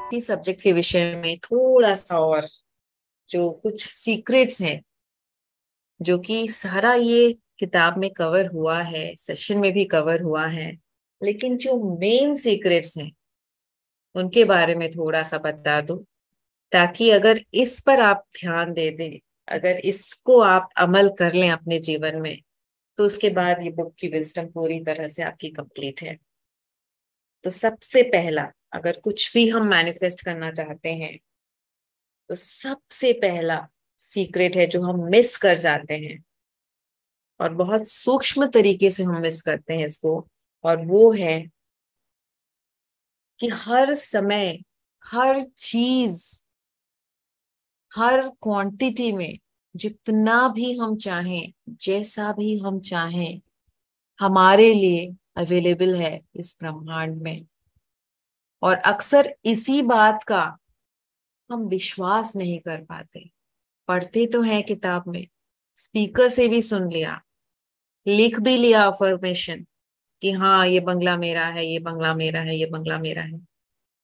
इसी सब्जेक्ट के विषय में थोड़ा सा और जो कुछ सीक्रेट्स हैं, जो कि सारा ये किताब में कवर हुआ है, सेशन में भी कवर हुआ है, लेकिन जो मेन सीक्रेट्स हैं उनके बारे में थोड़ा सा बता दूं, ताकि अगर इस पर आप ध्यान दे दें, अगर इसको आप अमल कर लें अपने जीवन में, तो उसके बाद ये बुक की विजडम पूरी तरह से आपकी कंप्लीट है। तो सबसे पहला, अगर कुछ भी हम मैनिफेस्ट करना चाहते हैं, तो सबसे पहला सीक्रेट है जो हम मिस कर जाते हैं, और बहुत सूक्ष्म तरीके से हम मिस करते हैं इसको, और वो है कि हर समय, हर चीज, हर क्वांटिटी में, जितना भी हम चाहें, जैसा भी हम चाहें, हमारे लिए अवेलेबल है इस ब्रह्मांड में। और अक्सर इसी बात का हम विश्वास नहीं कर पाते। पढ़ते तो हैं किताब में, स्पीकर से भी सुन लिया, लिख भी लिया अफर्मेशन कि हाँ ये बंगला मेरा है, ये बंगला मेरा है, ये बंगला मेरा है।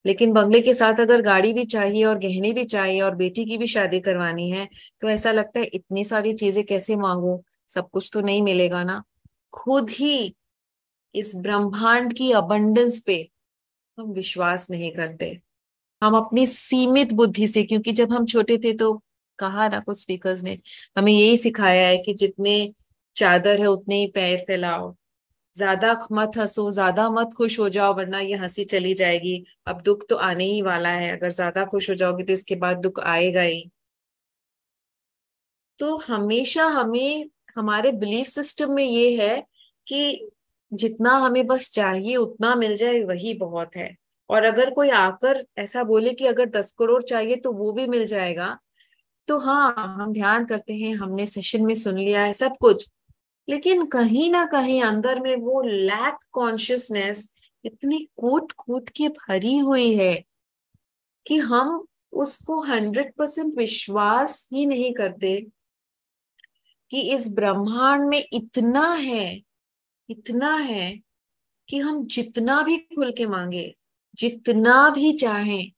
लेकिन बंगले के साथ अगर गाड़ी भी चाहिए और गहने भी चाहिए और बेटी की भी शादी करवानी है, तो ऐसा लगता है इतनी सारी चीजें कैसे मांगू, सब कुछ तो नहीं मिलेगा ना। खुद ही इस ब्रह्मांड की अबंडेंस पे हम विश्वास नहीं करते। हम अपनी सीमित बुद्धि से, क्योंकि जब हम छोटे थे तो कहा ना कुछ स्पीकर्स ने हमें यही सिखाया है कि जितने चादर है उतने ही पैर फैलाओ, ज्यादा मत हंसो, ज्यादा मत खुश हो जाओ, वरना ये हंसी चली जाएगी, अब दुख तो आने ही वाला है, अगर ज्यादा खुश हो जाओगे तो इसके बाद दुख आएगा ही। तो हमेशा हमें, हमारे बिलीफ सिस्टम में ये है कि जितना हमें बस चाहिए उतना मिल जाए वही बहुत है। और अगर कोई आकर ऐसा बोले कि अगर 10 करोड़ चाहिए तो वो भी मिल जाएगा, तो हाँ हम ध्यान करते हैं, हमने सेशन में सुन लिया है सब कुछ, लेकिन कहीं ना कहीं अंदर में वो लैक कॉन्शियसनेस इतनी कूट कूट के भरी हुई है कि हम उसको 100% विश्वास ही नहीं करते कि इस ब्रह्मांड में इतना है, इतना है कि हम जितना भी खुल के मांगे, जितना भी चाहें,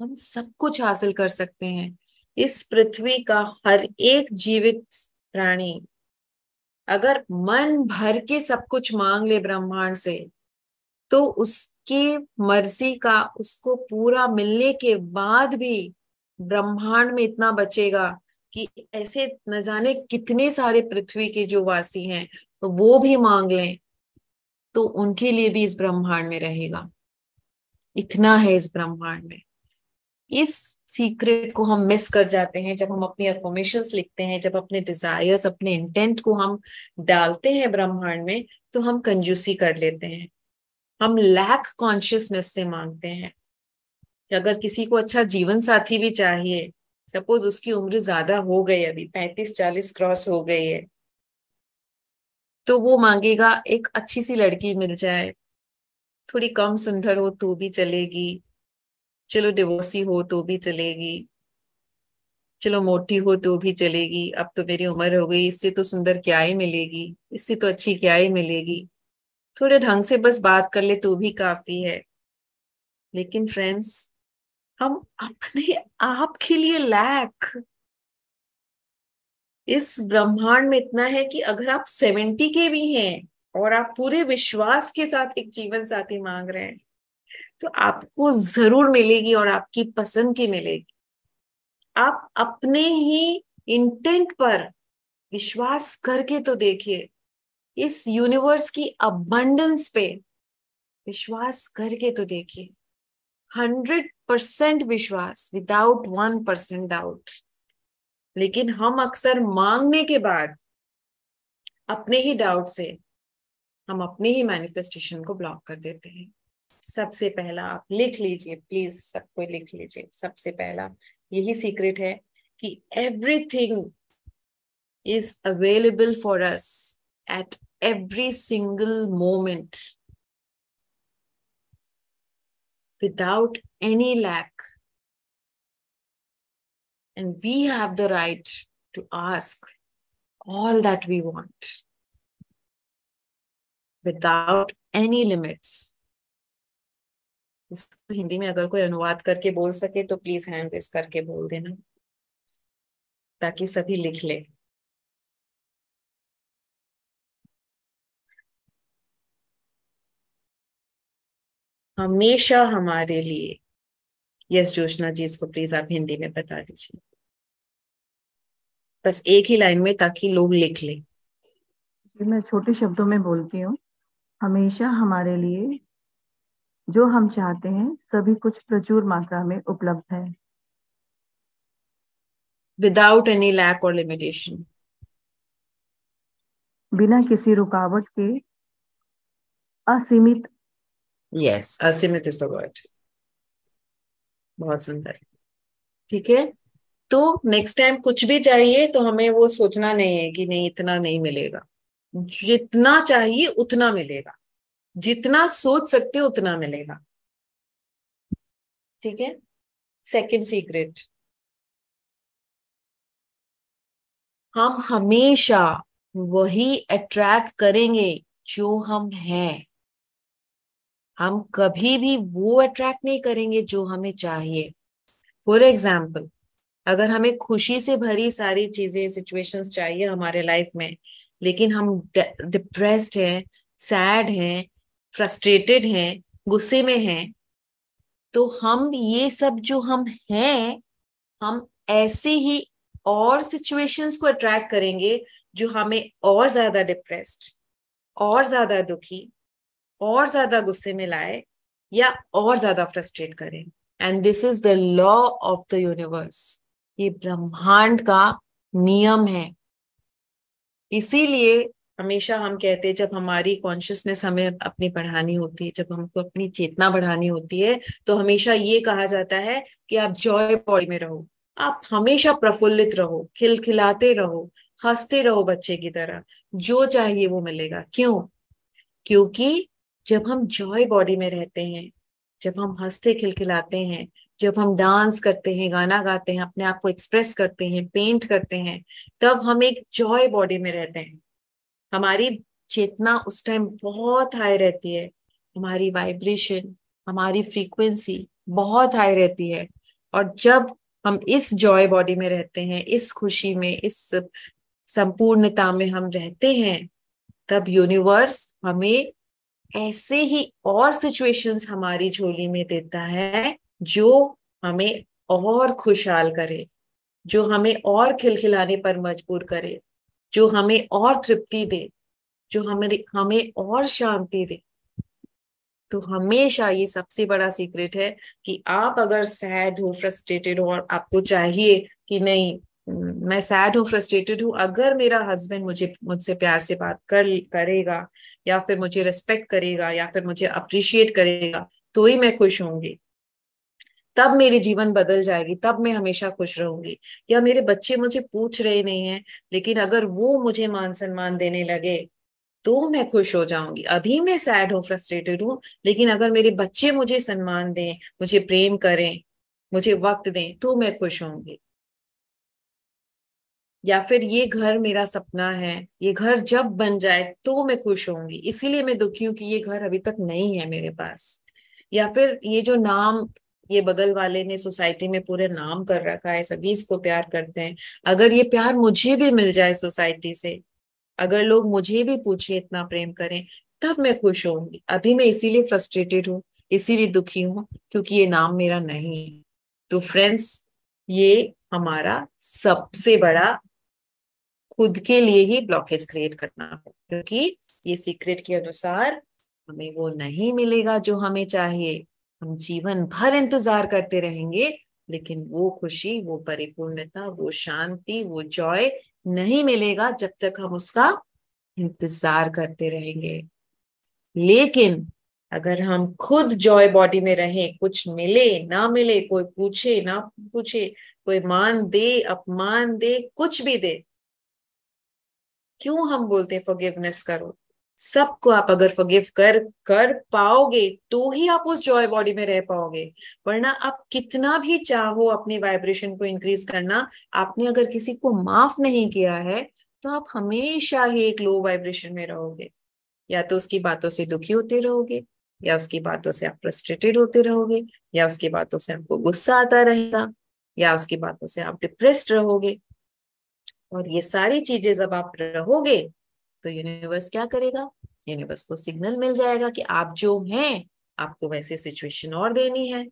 हम सब कुछ हासिल कर सकते हैं। इस पृथ्वी का हर एक जीवित प्राणी अगर मन भर के सब कुछ मांग ले ब्रह्मांड से, तो उसकी मर्जी का उसको पूरा मिलने के बाद भी ब्रह्मांड में इतना बचेगा कि ऐसे न जाने कितने सारे पृथ्वी के जो वासी हैं, तो वो भी मांग लें तो उनके लिए भी इस ब्रह्मांड में रहेगा। इतना है इस ब्रह्मांड में। इस सीक्रेट को हम मिस कर जाते हैं जब हम अपनी अफर्मेशंस लिखते हैं, जब अपने डिजायर्स, अपने इंटेंट को हम डालते हैं ब्रह्मांड में, तो हम कंजूसी कर लेते हैं, हम लैक कॉन्शियसनेस से मांगते हैं। कि अगर किसी को अच्छा जीवन साथी भी चाहिए, सपोज उसकी उम्र ज्यादा हो गई, अभी 35-40 क्रॉस हो गई है, तो वो मांगेगा एक अच्छी सी लड़की मिल जाए, थोड़ी कम सुंदर हो तो भी चलेगी, चलो डिवोर्सी हो तो भी चलेगी, चलो मोटी हो तो भी चलेगी, अब तो मेरी उम्र हो गई, इससे तो सुंदर क्या ही मिलेगी, इससे तो अच्छी क्या ही मिलेगी, थोड़े ढंग से बस बात कर ले तो भी काफी है। लेकिन फ्रेंड्स, हम अपने आप के लिए लैक, इस ब्रह्मांड में इतना है कि अगर आप 70 के भी हैं और आप पूरे विश्वास के साथ एक जीवन साथी मांग रहे हैं, तो आपको जरूर मिलेगी और आपकी पसंद की मिलेगी। आप अपने ही इंटेंट पर विश्वास करके तो देखिए, इस यूनिवर्स की अबंडेंस पे विश्वास करके तो देखिए, 100% विश्वास, विदाउट 1% डाउट। लेकिन हम अक्सर मांगने के बाद अपने ही डाउट से हम अपने ही मैनिफेस्टेशन को ब्लॉक कर देते हैं। सबसे पहला आप लिख लीजिए, प्लीज सबको लिख लीजिए, सबसे पहला यही सीक्रेट है कि everything is available for us at every single moment without any lack. And we have the right to ask all that we want without any limits. इसको हिंदी में अगर कोई अनुवाद करके बोल सके तो प्लीज हैंड रेस करके बोल देना, ताकि सभी लिख ले। हमेशा हमारे लिए। यस जोशना जी, इसको प्लीज आप हिंदी में बता दीजिए, बस एक ही लाइन में, ताकि लोग लिख लें। जी, मैं छोटे शब्दों में बोलती हूँ। हमेशा हमारे लिए जो हम चाहते हैं सभी कुछ प्रचुर मात्रा में उपलब्ध है। विदाउट एनी लैक और लिमिटेशन। बिना किसी रुकावट के असीमित। यस, असीमित इज द वर्ड। बहुत सुंदर। ठीक है, तो नेक्स्ट टाइम कुछ भी चाहिए तो हमें वो सोचना नहीं है कि नहीं इतना नहीं मिलेगा। जितना चाहिए उतना मिलेगा, जितना सोच सकते हो उतना मिलेगा। ठीक है। सेकंड सीक्रेट, हम हमेशा वही अट्रैक्ट करेंगे जो हम हैं। हम कभी भी वो अट्रैक्ट नहीं करेंगे जो हमें चाहिए। फॉर एग्जाम्पल, अगर हमें खुशी से भरी सारी चीजें सिचुएशंस चाहिए हमारे लाइफ में, लेकिन हम डिप्रेस्ड हैं, सैड हैं, फ्रस्ट्रेटेड हैं, गुस्से में हैं, तो हम ये सब जो हम हैं, हम ऐसे ही और सिचुएशंस को अट्रैक्ट करेंगे जो हमें और ज्यादा डिप्रेस्ड, और ज्यादा दुखी, और ज्यादा गुस्से में लाए, या और ज्यादा फ्रस्ट्रेट करें। And this is the law of the universe. ये ब्रह्मांड का नियम है। इसीलिए हमेशा हम कहते हैं, जब हमारी कॉन्शियसनेस हमें अपनी बढ़ानी होती है, जब हमको अपनी चेतना बढ़ानी होती है, तो हमेशा ये कहा जाता है कि आप जॉय बॉडी में रहो। आप हमेशा प्रफुल्लित रहो, खिलखिलाते रहो, हंसते रहो बच्चे की तरह। जो चाहिए वो मिलेगा। क्यों? क्योंकि जब हम जॉय बॉडी में रहते हैं, जब हम हंसते खिलखिलाते हैं, जब हम डांस करते हैं, गाना गाते हैं, अपने आप को एक्सप्रेस करते हैं, पेंट करते हैं, तब हम एक जॉय बॉडी में रहते हैं। हमारी चेतना उस टाइम बहुत हाई रहती है, हमारी वाइब्रेशन, हमारी फ्रीक्वेंसी बहुत हाई रहती है। और जब हम इस जॉय बॉडी में रहते हैं, इस खुशी में, इस संपूर्णता में हम रहते हैं, तब यूनिवर्स हमें ऐसे ही और सिचुएशंस हमारी झोली में देता है जो हमें और खुशहाल करे, जो हमें और खिलखिलाने पर मजबूर करे, जो हमें और तृप्ति दे, जो हमें हमें और शांति दे। तो हमेशा ये सबसे बड़ा सीक्रेट है कि आप अगर सैड हो, फ्रस्ट्रेटेड हो, और आपको चाहिए कि नहीं, मैं सैड हूँ, फ्रस्ट्रेटेड हूँ, अगर मेरा हस्बैंड मुझसे प्यार से बात करेगा, या फिर मुझे रिस्पेक्ट करेगा, या फिर मुझे अप्रिशिएट करेगा, तो ही मैं खुश होंगी। तब मेरी जीवन बदल जाएगी, तब मैं हमेशा खुश रहूंगी। या मेरे बच्चे मुझे पूछ रहे नहीं है, लेकिन अगर वो मुझे मान सम्मान देने लगे तो मैं खुश हो जाऊंगी। अभी मैं सैड हूँ, फ्रस्ट्रेटेड हूँ, लेकिन अगर मेरे बच्चे मुझे सम्मान दें, मुझे प्रेम करें, मुझे वक्त दें, तो मैं खुश होंगी। या फिर ये घर मेरा सपना है, ये घर जब बन जाए तो मैं खुश होंगी, इसीलिए मैं दुखी हूं कि ये घर अभी तक नहीं है मेरे पास। या फिर ये जो नाम, ये बगल वाले ने सोसाइटी में पूरे नाम कर रखा है, सभी इसको प्यार करते हैं, अगर ये प्यार मुझे भी मिल जाए सोसाइटी से, अगर लोग मुझे भी पूछे, इतना प्रेम करें, तब मैं खुश होंगी। अभी मैं इसीलिए फ्रस्ट्रेटेड हूँ, इसीलिए दुखी हूँ, क्योंकि ये नाम मेरा नहीं है। तो फ्रेंड्स, ये हमारा सबसे बड़ा खुद के लिए ही ब्लॉकेज क्रिएट करना है, क्योंकि ये सीक्रेट के अनुसार हमें वो नहीं मिलेगा जो हमें चाहिए। हम जीवन भर इंतजार करते रहेंगे, लेकिन वो खुशी, वो परिपूर्णता, वो शांति, वो जॉय नहीं मिलेगा जब तक हम उसका इंतजार करते रहेंगे। लेकिन अगर हम खुद जॉय बॉडी में रहें, कुछ मिले ना मिले, कोई पूछे ना पूछे, कोई मान दे अपमान दे, कुछ भी दे, क्यों हम बोलते हैं फॉरगिवनेस करो? सबको आप अगर फॉरगिव कर कर पाओगे तो ही आप उस जॉय बॉडी में रह पाओगे। वरना आप कितना भी चाहो अपनी वाइब्रेशन को इंक्रीज करना, आपने अगर किसी को माफ नहीं किया है, तो आप हमेशा ही एक लो वाइब्रेशन में रहोगे, या तो उसकी बातों से दुखी होते रहोगे, या उसकी बातों से आप फ्रस्ट्रेटेड होते रहोगे, या उसकी बातों से आपको गुस्सा आता रहेगा, या उसकी बातों से आप डिप्रेस्ड रहोगे। और ये सारी चीजें जब आप रहोगे तो यूनिवर्स क्या करेगा, यूनिवर्स को सिग्नल मिल जाएगा कि आप जो हैं आपको वैसे सिचुएशन और देनी है।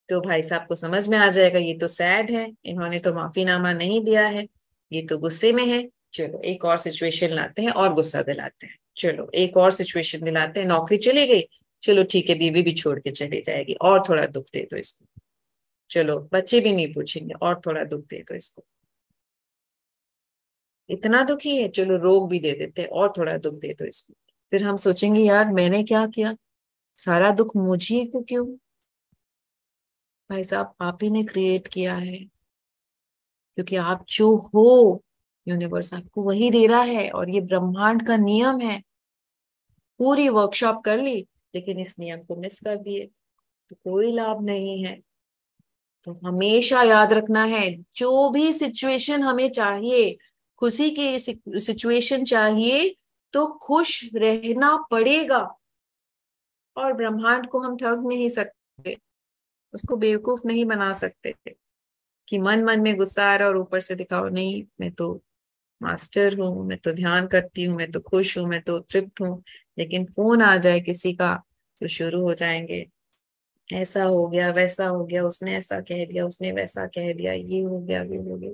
तो भाई साहब को समझ में आ जाएगा ये तो सैड है, इन्होंने तो माफीनामा नहीं दिया है, ये तो गुस्से में है, चलो एक और सिचुएशन लाते हैं और गुस्सा दिलाते हैं, चलो एक और सिचुएशन दिलाते हैं, नौकरी चली गई, चलो ठीक है बीवी भी छोड़ के चली जाएगी और थोड़ा दुख दे दो इसको, चलो बच्चे भी नहीं पूछेंगे और थोड़ा दुख दे दो इसको, इतना दुखी है चलो रोग भी दे देते हैं और थोड़ा दुख दे दो इसको। फिर हम सोचेंगे यार मैंने क्या किया, सारा दुख मुझे को क्यों। भाई साहब आप ही ने क्रिएट किया है, क्योंकि आप जो हो यूनिवर्स आपको वही दे रहा है, और ये ब्रह्मांड का नियम है। पूरी वर्कशॉप कर ली लेकिन इस नियम को मिस कर दिए तो कोई लाभ नहीं है। तो हमेशा याद रखना है, जो भी सिचुएशन हमें चाहिए, खुशी की सिचुएशन चाहिए तो खुश रहना पड़ेगा। और ब्रह्मांड को हम ठग नहीं सकते, उसको बेवकूफ नहीं बना सकते कि मन मन में गुस्सा आ रहा और ऊपर से दिखाओ नहीं मैं तो मास्टर हूँ, मैं तो ध्यान करती हूँ, मैं तो खुश हूँ, मैं तो तृप्त हूँ। लेकिन फोन आ जाए किसी का तो शुरू हो जाएंगे, ऐसा हो गया वैसा हो गया, उसने ऐसा कह दिया उसने वैसा कह दिया, ये हो गया वो हो गया।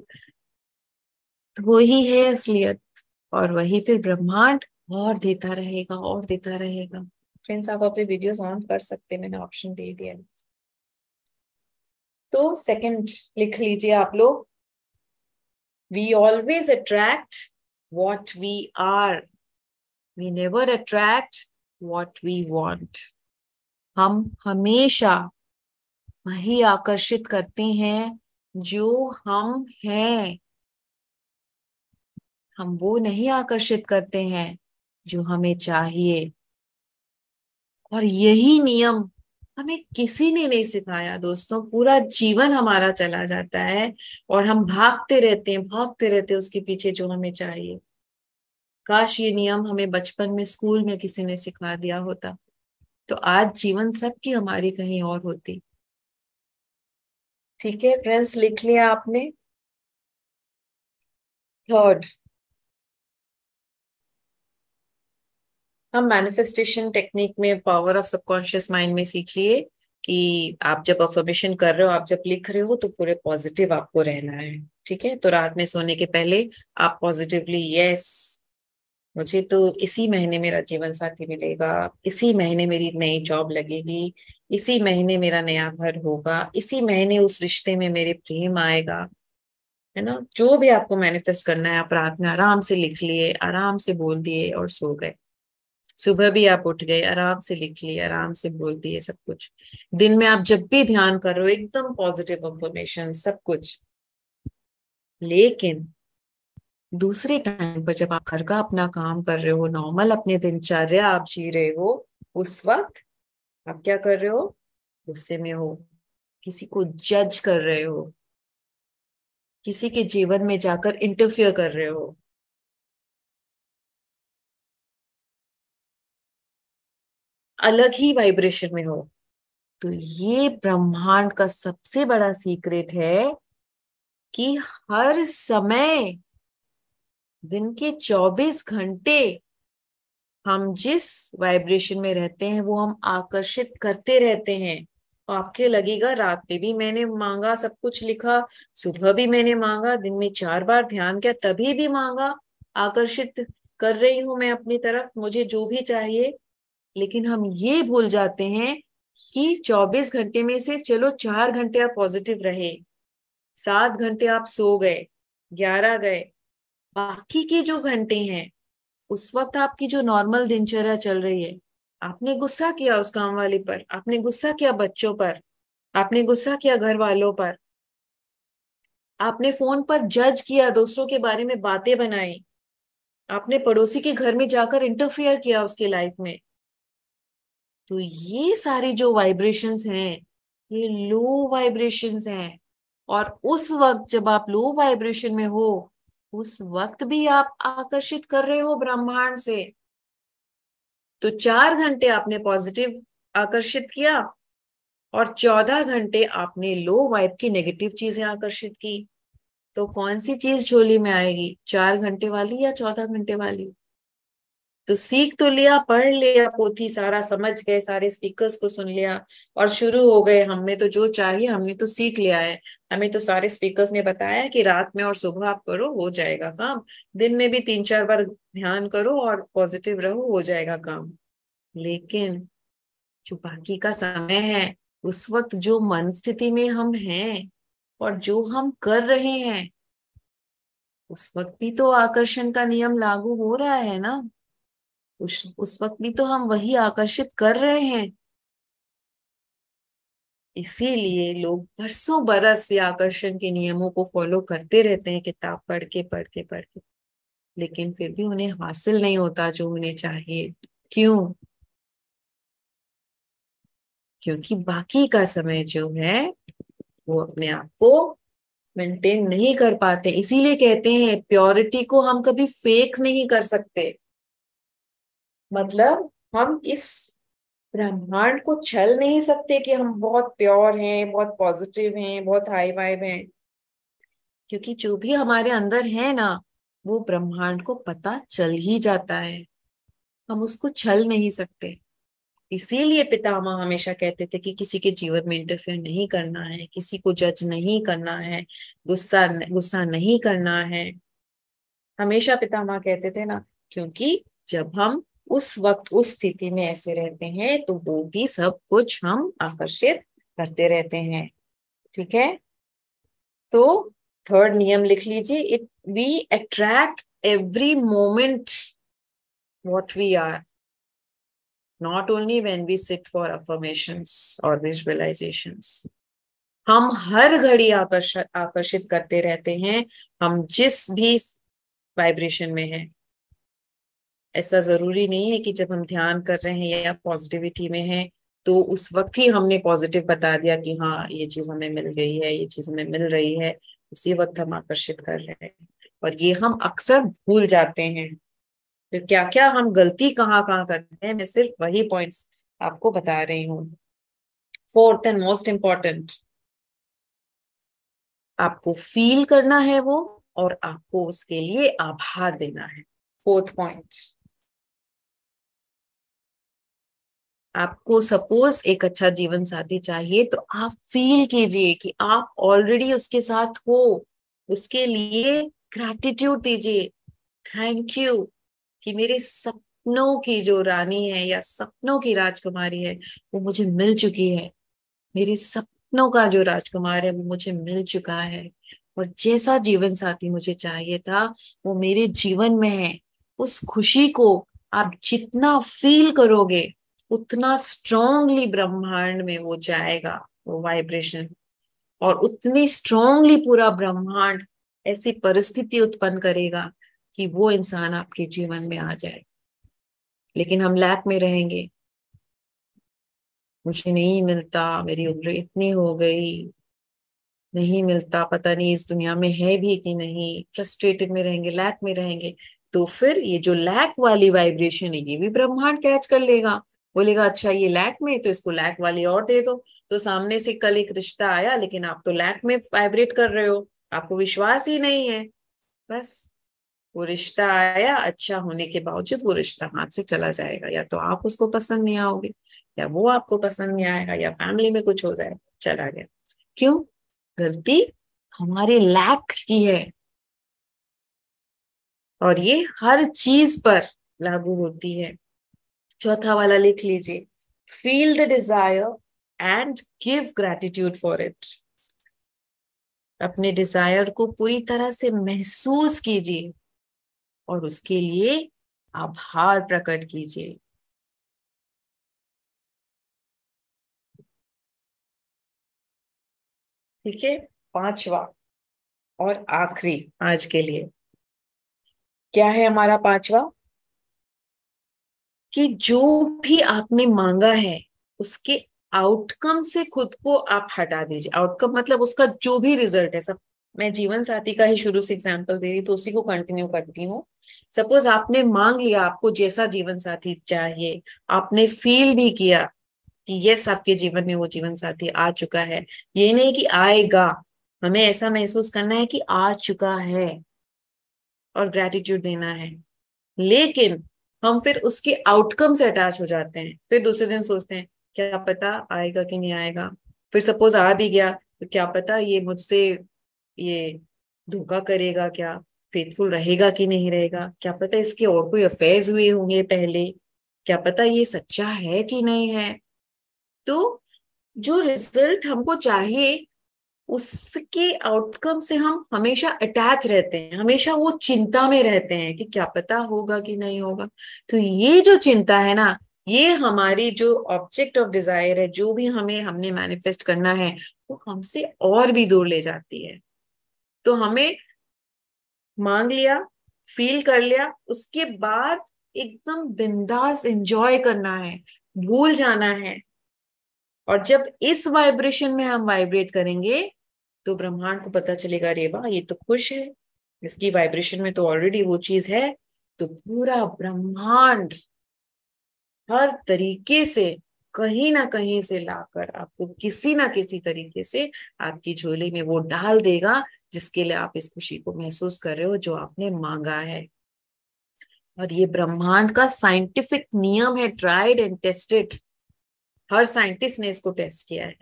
तो वही है असलियत, और वही फिर ब्रह्मांड और देता रहेगा और देता रहेगा। फ्रेंड्स आप अपने वीडियोस ऑन कर सकते हैं, मैंने ऑप्शन दे दिया है। तो सेकंड लिख लीजिए आप लोग, we always attract what we are, we never attract what we want. हम हमेशा वही आकर्षित करते हैं जो हम हैं, हम वो नहीं आकर्षित करते हैं जो हमें चाहिए। और यही नियम हमें किसी ने नहीं सिखाया दोस्तों, पूरा जीवन हमारा चला जाता है और हम भागते रहते हैं उसके पीछे जो हमें चाहिए। काश ये नियम हमें बचपन में स्कूल में किसी ने सिखा दिया होता, तो आज जीवन सबकी हमारी कहीं और होती। ठीक है फ्रेंड्स, लिख लिया आपने। थर्ड, हम मैनिफेस्टेशन टेक्निक में पावर ऑफ सबकॉन्शियस माइंड में सीख लिए कि आप जब अफर्मेशन कर रहे हो, आप जब लिख रहे हो तो पूरे पॉजिटिव आपको रहना है। ठीक है, तो रात में सोने के पहले आप पॉजिटिवली यस मुझे तो इसी महीने मेरा जीवन साथी मिलेगा, इसी महीने मेरी नई जॉब लगेगी, इसी महीने मेरा नया घर होगा, इसी महीने उस रिश्ते में मेरे प्रेम आएगा। है ना, जो भी आपको मैनिफेस्ट करना है आप रात में आराम से लिख लिए, आराम से बोल दिए और सो गए। सुबह भी आप उठ गए आराम से लिख लिए, आराम से बोल दिए सब कुछ। दिन में आप जब भी ध्यान कर रहे हो एकदम पॉजिटिव इंफॉर्मेशन सब कुछ। लेकिन दूसरे टाइम पर जब आप घर का अपना काम कर रहे हो, नॉर्मल अपने दिनचर्या आप जी रहे हो, उस वक्त आप क्या कर रहे हो, गुस्से में हो, किसी को जज कर रहे हो, किसी के जीवन में जाकर इंटरफियर कर रहे हो, अलग ही वाइब्रेशन में हो। तो ये ब्रह्मांड का सबसे बड़ा सीक्रेट है कि हर समय दिन के 24 घंटे हम जिस वाइब्रेशन में रहते हैं वो हम आकर्षित करते रहते हैं। और आपके लगेगा रात में भी मैंने मांगा सब कुछ लिखा, सुबह भी मैंने मांगा, दिन में 4 बार ध्यान किया तभी भी मांगा, आकर्षित कर रही हूं मैं अपनी तरफ मुझे जो भी चाहिए। लेकिन हम ये भूल जाते हैं कि 24 घंटे में से चलो 4 घंटे आप पॉजिटिव रहे, 7 घंटे आप सो गए, 11 गए, बाकी के जो घंटे हैं उस वक्त आपकी जो नॉर्मल दिनचर्या चल रही है, आपने गुस्सा किया उस काम वाले पर, आपने गुस्सा किया बच्चों पर, आपने गुस्सा किया घर वालों पर, आपने फोन पर जज किया, दूसरों के बारे में बातें बनाई, आपने पड़ोसी के घर में जाकर इंटरफियर किया उसके लाइफ में। तो ये सारी जो वाइब्रेशंस हैं ये लो वाइब्रेशंस हैं। और उस वक्त जब आप लो वाइब्रेशन में हो उस वक्त भी आप आकर्षित कर रहे हो ब्रह्मांड से। तो 4 घंटे आपने पॉजिटिव आकर्षित किया और 14 घंटे आपने लो वाइब की नेगेटिव चीजें आकर्षित की। तो कौन सी चीज झोली में आएगी, 4 घंटे वाली या 14 घंटे वाली? तो सीख तो लिया, पढ़ लिया पोथी, सारा समझ गए, सारे स्पीकर्स को सुन लिया और शुरू हो गए। हमें तो जो चाहिए हमने तो सीख लिया है। हमें तो सारे स्पीकर्स ने बताया कि रात में और सुबह आप करो, हो जाएगा काम। दिन में भी 3-4 बार ध्यान करो और पॉजिटिव रहो, हो जाएगा काम। लेकिन जो बाकी का समय है, उस वक्त जो मन स्थिति में हम हैं और जो हम कर रहे हैं, उस वक्त भी तो आकर्षण का नियम लागू हो रहा है ना। उस वक्त भी तो हम वही आकर्षित कर रहे हैं। इसीलिए लोग बरसों बरस ये आकर्षण के नियमों को फॉलो करते रहते हैं, किताब पढ़ के पढ़ के पढ़ के, लेकिन फिर भी उन्हें हासिल नहीं होता जो उन्हें चाहिए। क्यों? क्योंकि बाकी का समय जो है वो अपने आप को मेंटेन नहीं कर पाते। इसीलिए कहते हैं प्योरिटी को हम कभी फेक नहीं कर सकते। मतलब हम इस ब्रह्मांड को छल नहीं सकते कि हम बहुत प्योर हैं, बहुत पॉजिटिव हैं, बहुत हाई वाइब हैं। क्योंकि जो भी हमारे अंदर है ना, वो ब्रह्मांड को पता चल ही जाता है। हम उसको छल नहीं सकते। इसीलिए पितामह हमेशा कहते थे कि किसी के जीवन में इंटरफेयर नहीं करना है, किसी को जज नहीं करना है, गुस्सा गुस्सा नहीं करना है। हमेशा पितामह कहते थे ना, क्योंकि जब हम उस वक्त उस स्थिति में ऐसे रहते हैं तो वो भी सब कुछ हम आकर्षित करते रहते हैं। ठीक है, तो थर्ड नियम लिख लीजिए, it we attract every moment what we are, not only when we sit for affirmations और विजुअलाइजेशंस। हम हर घड़ी आकर्षित आकर्षित करते रहते हैं, हम जिस भी वाइब्रेशन में है। ऐसा जरूरी नहीं है कि जब हम ध्यान कर रहे हैं या पॉजिटिविटी में हैं तो उस वक्त ही हमने पॉजिटिव बता दिया कि हाँ ये चीज हमें मिल गई है, ये चीज हमें मिल रही है, उसी वक्त हम आकर्षित कर रहे हैं। और ये हम अक्सर भूल जाते हैं। तो क्या क्या हम गलती कहाँ कहाँ करते हैं, मैं सिर्फ वही पॉइंट्स आपको बता रही हूँ। फोर्थ एंड मोस्ट इम्पोर्टेंट, आपको फील करना है वो, और आपको उसके लिए आभार देना है। फोर्थ पॉइंट, आपको सपोज एक अच्छा जीवन साथी चाहिए तो आप फील कीजिए कि आप ऑलरेडी उसके साथ हो, उसके लिए ग्रैटिट्यूड दीजिए, थैंक यू कि मेरे सपनों की जो रानी है या सपनों की राजकुमारी है वो मुझे मिल चुकी है। मेरे सपनों का जो राजकुमार है वो मुझे मिल चुका है। और जैसा जीवन साथी मुझे चाहिए था वो मेरे जीवन में है। उस खुशी को आप जितना फील करोगे उतना स्ट्रांगली ब्रह्मांड में वो जाएगा, वो वाइब्रेशन। और उतनी स्ट्रांगली पूरा ब्रह्मांड ऐसी परिस्थिति उत्पन्न करेगा कि वो इंसान आपके जीवन में आ जाए। लेकिन हम लैक में रहेंगे, मुझे नहीं मिलता, मेरी उम्र इतनी हो गई, नहीं मिलता, पता नहीं इस दुनिया में है भी कि नहीं, फ्रस्ट्रेटेड में रहेंगे, लैक में रहेंगे। तो फिर ये जो लैक वाली वाइब्रेशन है ये भी ब्रह्मांड कैच कर लेगा, बोलेगा अच्छा ये लैक में तो इसको लैक वाली और दे दो। तो सामने से कल एक रिश्ता आया लेकिन आप तो लैक में वाइब्रेट कर रहे हो, आपको विश्वास ही नहीं है। बस वो रिश्ता आया, अच्छा होने के बावजूद वो रिश्ता हाथ से चला जाएगा, या तो आप उसको पसंद नहीं आओगे, या वो आपको पसंद नहीं आएगा, या फैमिली में कुछ हो जाएगा, चला गया। क्यों? गलती हमारे लैक की है। और ये हर चीज पर लागू होती है। चौथा वाला लिख लीजिए, feel the desire and give gratitude for it. अपने डिजायर को पूरी तरह से महसूस कीजिए और उसके लिए आभार प्रकट कीजिए। ठीक है, पांचवा और आखिरी आज के लिए क्या है हमारा पांचवा, कि जो भी आपने मांगा है उसके आउटकम से खुद को आप हटा दीजिए। आउटकम मतलब उसका जो भी रिजल्ट है सब मैं जीवन साथी का ही शुरू से एग्जांपल दे रही तो उसी को कंटिन्यू करती हूँ। सपोज आपने मांग लिया आपको जैसा जीवन साथी चाहिए, आपने फील भी किया कि यस आपके जीवन में वो जीवन साथी आ चुका है, ये नहीं कि आएगा, हमें ऐसा महसूस करना है कि आ चुका है और ग्रेटिट्यूड देना है। लेकिन हम फिर उसके आउटकम से अटैच हो जाते हैं, फिर दूसरे दिन सोचते हैं क्या पता आएगा कि नहीं आएगा, फिर सपोज आ भी गया तो क्या पता ये मुझसे ये धोखा करेगा क्या, फेथफुल रहेगा कि नहीं रहेगा, क्या पता इसके और कोई अफेयर्स हुए होंगे पहले, क्या पता ये सच्चा है कि नहीं है। तो जो रिजल्ट हमको चाहिए उसके आउटकम से हम हमेशा अटैच रहते हैं, हमेशा वो चिंता में रहते हैं कि क्या पता होगा कि नहीं होगा। तो ये जो चिंता है ना, ये हमारी जो ऑब्जेक्ट ऑफ डिजायर है, जो भी हमने मैनिफेस्ट करना है, वो हमसे और भी दूर ले जाती है। तो हमें मांग लिया, फील कर लिया, उसके बाद एकदम बिंदास एंजॉय करना है, भूल जाना है। और जब इस वाइब्रेशन में हम वाइब्रेट करेंगे तो ब्रह्मांड को पता चलेगा अरे वाह ये तो खुश है, इसकी वाइब्रेशन में तो ऑलरेडी वो चीज है। तो पूरा ब्रह्मांड हर तरीके से कहीं ना कहीं से लाकर आपको किसी ना किसी तरीके से आपकी झोली में वो डाल देगा जिसके लिए आप इस खुशी को महसूस कर रहे हो, जो आपने मांगा है। और ये ब्रह्मांड का साइंटिफिक नियम है, tried and tested. Her scientist ने इसको टेस्ट किया है।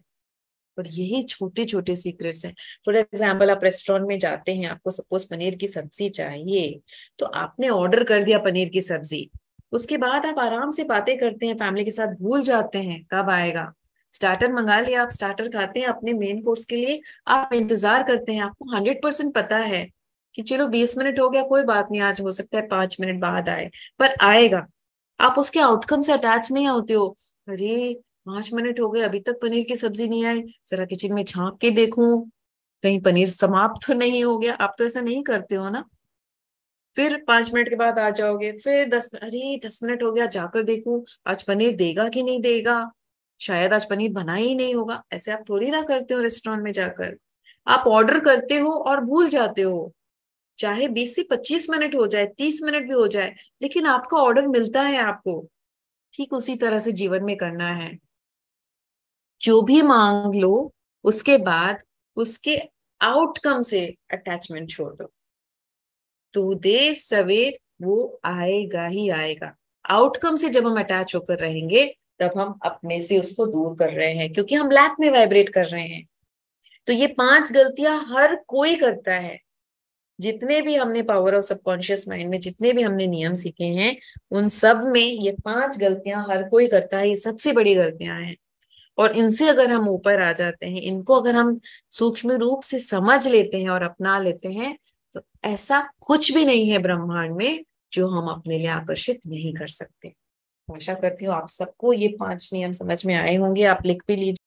और यही छोटे छोटे सीक्रेट्स हैं। फॉर एग्जाम्पल आप रेस्टोरेंट में जाते हैं, आपको सपोज पनीर की सब्जी चाहिए, तो आपने ऑर्डर कर दिया पनीर की सब्जी, उसके बाद आप आराम से बातें करते हैं फैमिली के साथ, भूल जाते हैं कब आएगा। स्टार्टर मंगा लिया, आप स्टार्टर खाते हैं अपने मेन कोर्स के लिए, आप इंतजार करते हैं, आपको 100% पता है कि चलो 20 मिनट हो गया, कोई बात नहीं, आज हो सकता है 5 मिनट बाद आए, पर आएगा। आप उसके आउटकम से अटैच नहीं होते हो, अरे 5 मिनट हो गए अभी तक पनीर की सब्जी नहीं आई, जरा किचन में झांक के देखूं कहीं पनीर समाप्त तो नहीं हो गया। आप तो ऐसा नहीं करते हो ना। फिर 5 मिनट के बाद आ जाओगे, फिर अरे 10 मिनट हो गया, जाकर देखूं आज पनीर देगा कि नहीं देगा, शायद आज पनीर बना ही नहीं होगा। ऐसे आप थोड़ी ना करते हो रेस्टोरेंट में जाकर। आप ऑर्डर करते हो और भूल जाते हो, चाहे 20 से 25 मिनट हो जाए, 30 मिनट भी हो जाए, लेकिन आपका ऑर्डर मिलता है आपको। ठीक उसी तरह से जीवन में करना है। जो भी मांग लो उसके बाद उसके आउटकम से अटैचमेंट छोड़ दो, तो देर सवेर वो आएगा ही आएगा। आउटकम से जब हम अटैच होकर रहेंगे तब हम अपने से उसको दूर कर रहे हैं, क्योंकि हम लैक में वाइब्रेट कर रहे हैं। तो ये 5 गलतियां हर कोई करता है। जितने भी हमने पावर ऑफ सबकॉन्शियस माइंड में जितने भी हमने नियम सीखे हैं, उन सब में ये 5 गलतियां हर कोई करता है। ये सबसे बड़ी गलतियां हैं। और इनसे अगर हम ऊपर आ जाते हैं, इनको अगर हम सूक्ष्म रूप से समझ लेते हैं और अपना लेते हैं, तो ऐसा कुछ भी नहीं है ब्रह्मांड में जो हम अपने लिए आकर्षित नहीं कर सकते। आशा करती हूँ आप सबको ये 5 नियम समझ में आए होंगे। आप लिख भी लीजिए।